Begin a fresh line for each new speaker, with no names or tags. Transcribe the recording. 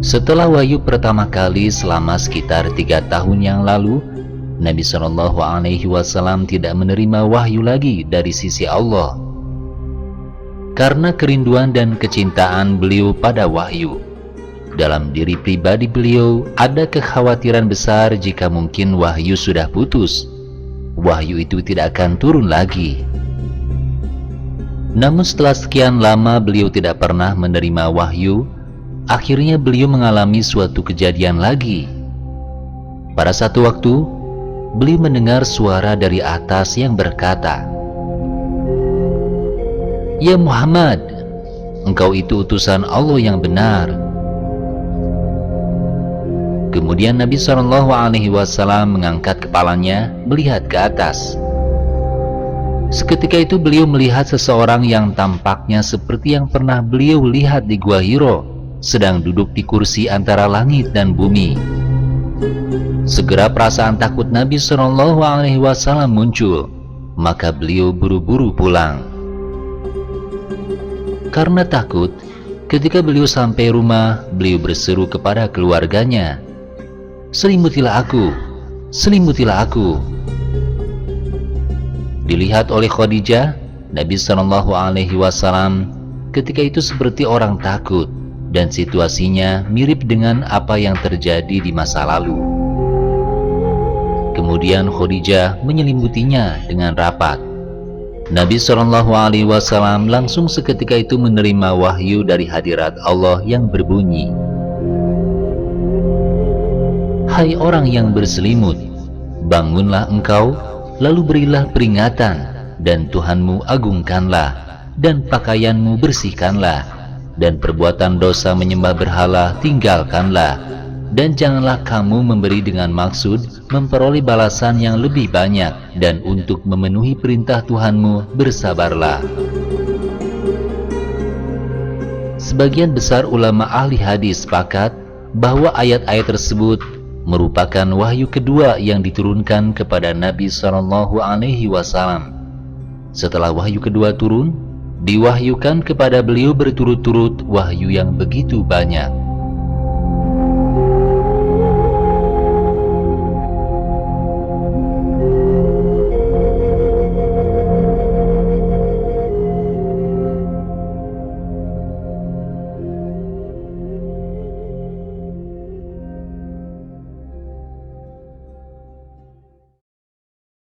Setelah wahyu pertama kali selama sekitar 3 tahun yang lalu, Nabi SAW tidak menerima wahyu lagi dari sisi Allah. Karena kerinduan dan kecintaan beliau pada wahyu, dalam diri pribadi beliau ada kekhawatiran besar jika mungkin wahyu sudah putus, wahyu itu tidak akan turun lagi. Namun setelah sekian lama beliau tidak pernah menerima wahyu, akhirnya beliau mengalami suatu kejadian lagi. Pada satu waktu, beliau mendengar suara dari atas yang berkata, "Ya Muhammad, engkau itu utusan Allah yang benar." Kemudian Nabi SAW mengangkat kepalanya melihat ke atas. Seketika itu beliau melihat seseorang yang tampaknya seperti yang pernah beliau lihat di Gua Hiro, sedang duduk di kursi antara langit dan bumi. Segera perasaan takut Nabi SAW muncul, maka beliau buru-buru pulang. Karena takut, ketika beliau sampai rumah, beliau berseru kepada keluarganya, "Selimutilah aku, selimutilah aku." Dilihat oleh Khadijah, Nabi SAW ketika itu seperti orang takut, dan situasinya mirip dengan apa yang terjadi di masa lalu. Kemudian Khadijah menyelimutinya dengan rapat. Nabi SAW langsung seketika itu menerima wahyu dari hadirat Allah yang berbunyi, "Hai orang yang berselimut, bangunlah engkau, lalu berilah peringatan, dan Tuhanmu agungkanlah, dan pakaianmu bersihkanlah, dan perbuatan dosa menyembah berhala tinggalkanlah, dan janganlah kamu memberi dengan maksud memperoleh balasan yang lebih banyak, dan untuk memenuhi perintah Tuhanmu bersabarlah." Sebagian besar ulama ahli hadis sepakat bahwa ayat-ayat tersebut merupakan wahyu kedua yang diturunkan kepada Nabi SAW. Setelah wahyu kedua turun, diwahyukan kepada beliau berturut-turut wahyu yang begitu banyak.